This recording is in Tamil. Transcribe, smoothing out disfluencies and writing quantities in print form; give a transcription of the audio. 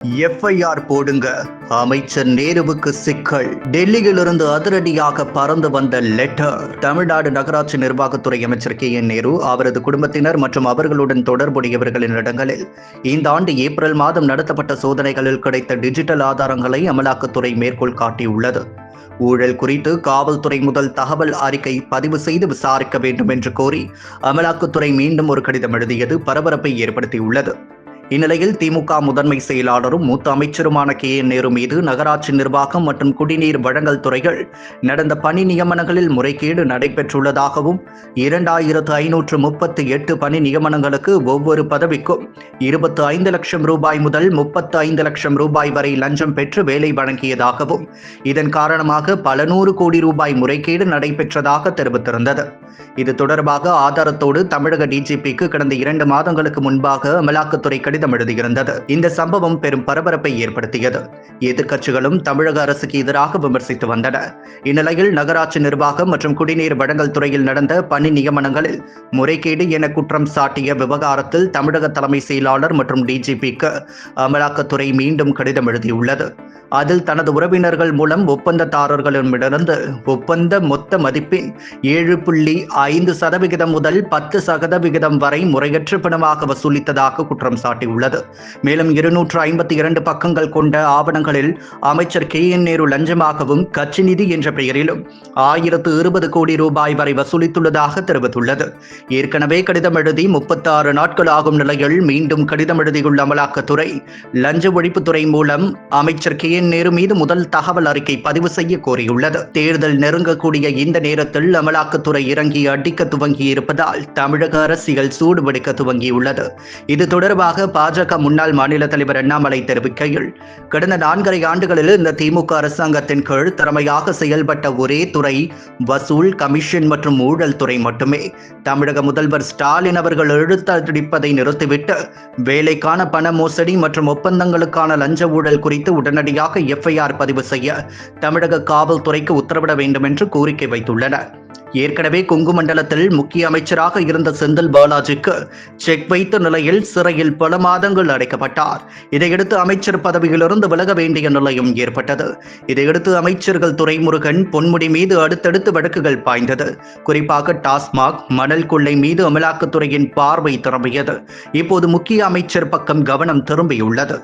எஃப்ஐஆர் போடுங்க, அமைச்சர் நேருவுக்கு சிக்கல். டெல்லியிலிருந்து அதிரடியாக பறந்து வந்த லெட்டர். தமிழ்நாடு நகராட்சி நிர்வாகத்துறை அமைச்சர் KN நேரு, அவரது குடும்பத்தினர் மற்றும் அவர்களுடன் தொடர்புடையவர்களின் இடங்களில் இந்த ஆண்டு ஏப்ரல் மாதம் நடத்தப்பட்ட சோதனைகளில் கிடைத்த டிஜிட்டல் ஆதாரங்களை அமலாக்கத்துறை மேற்கோள் காட்டியுள்ளது. ஊழல் குறித்து காவல்துறை முதல் தகவல் அறிக்கை பதிவு செய்து விசாரிக்க வேண்டும் என்று கோரி அமலாக்கத்துறை மீண்டும் ஒரு கடிதம் எழுதியது பரபரப்பை ஏற்படுத்தியுள்ளது. இந்நிலையில் திமுக முதன்மை செயலாளரும் மூத்த அமைச்சருமான KN நேரு மீது நகராட்சி நிர்வாகம் மற்றும் குடிநீர் வழங்கல் துறைகள் நடந்த பணி நியமனங்களில் முறைகேடு நடைபெற்றுள்ளதாகவும் 2538 பணி நியமனங்களுக்கு ஒவ்வொரு பதவிக்கும் 25 லட்சம் ரூபாய் முதல் 35 லட்சம் ரூபாய் வரை லஞ்சம் பெற்று வேலை வழங்கியதாகவும் இதன் காரணமாக பல நூறு கோடி ரூபாய் முறைகேடு நடைபெற்றதாக தெரிவித்திருந்தது. இது தொடர்பாக ஆதாரத்தோடு தமிழக DGPக்கு கடந்த 2 மாதங்களுக்கு முன்பாக அமலாக்கத்துறை கடிதம் எழுதியிருந்தது. இந்த சம்பவம் பெரும் பரபரப்பை ஏற்படுத்தியது. எதிர்க்கட்சிகளும் தமிழக அரசுக்கு எதிராக விமர்சித்து வந்தன. இந்நிலையில் நகராட்சி நிர்வாகம் மற்றும் குடிநீர் வழங்கல் துறையில் நடந்த பணி நியமனங்களில் முறைகேடு என குற்றம் சாட்டிய விவகாரத்தில் தமிழக தலைமை செயலாளர் மற்றும் DGPக்கு அமலாக்கத்துறை மீண்டும் கடிதம் எழுதியுள்ளது. அதில் தனது உறவினர்கள் மூலம் ஒப்பந்ததாரர்களிடமிருந்து ஒப்பந்த மொத்த மதிப்பின் 7.5% முதல் 10% வரை முறையற்ற பணமாக வசூலித்ததாக குற்றம் சாட்டியுள்ளது. மேலும் 252 பக்கங்கள் கொண்ட ஆவணங்களில் அமைச்சர் KN நேரு லஞ்சமாகவும் கட்சி நிதி என்ற பெயரிலும் 1020 கோடி ரூபாய் வரை வசூலித்துள்ளதாக தெரிவித்துள்ளது. ஏற்கனவே கடிதம் எழுதி 36 நாட்கள் ஆகும் நிலையில் மீண்டும் கடிதம் எழுதியுள்ள அமலாக்கத்துறை லஞ்ச ஒழிப்புத்துறை மூலம் அமைச்சர் KN நேரு மீது முதல் தகவல் அறிக்கை பதிவு செய்ய கோரியுள்ளது. தேர்தல் நெருங்கக்கூடிய இந்த நேரத்தில் அமலாக்கத்துறை இறங்கி அடிக்க துவங்கியிருப்பதால் தமிழக அரசியல் சூடுபிடிக்க துவங்கியுள்ளது. இது தொடர்பாக பாஜக முன்னாள் மாநில தலைவர் அண்ணாமலை தெரிவிக்கையில், கடந்த 4.5 ஆண்டுகளில் இந்த திமுக அரசாங்கத்தின் கீழ் திறமையாக செயல்பட்ட ஒரே துறை வசூல், கமிஷன் மற்றும் ஊழல் துறை மட்டுமே. தமிழக முதல்வர் ஸ்டாலின் அவர்கள் இழுத்தடிப்பதை நிறுத்திவிட்டு வேலைக்கான பண மோசடி மற்றும் ஒப்பந்தங்களுக்கான லஞ்ச ஊழல் குறித்து உடனடியாக எஃப்ஐஆர் பதிவு செய்ய தமிழக காவல்துறைக்கு உத்தரவிட வேண்டும் என்று கோரிக்கை வைத்துள்ளனர். ஏற்கனவே கொங்கு மண்டலத்தில் முக்கிய அமைச்சராக இருந்த செந்தில் பாலாஜிக்கு செக் வைத்த நிலையில் சிறையில் பல மாதங்கள் அடைக்கப்பட்டார். இதையடுத்து அமைச்சர் பதவியிலிருந்து விலக வேண்டிய நிலையும் ஏற்பட்டது. இதையடுத்து அமைச்சர்கள் துரைமுருகன், பொன்முடி மீது அடுத்தடுத்து வழக்குகள் பாய்ந்தது. குறிப்பாக டாஸ்மாக், மணல் கொள்ளை மீது அமலாக்கத்துறையின் பார்வை திரும்பியது. இப்போது முக்கிய அமைச்சர் பக்கம் கவனம் திரும்பியுள்ளது.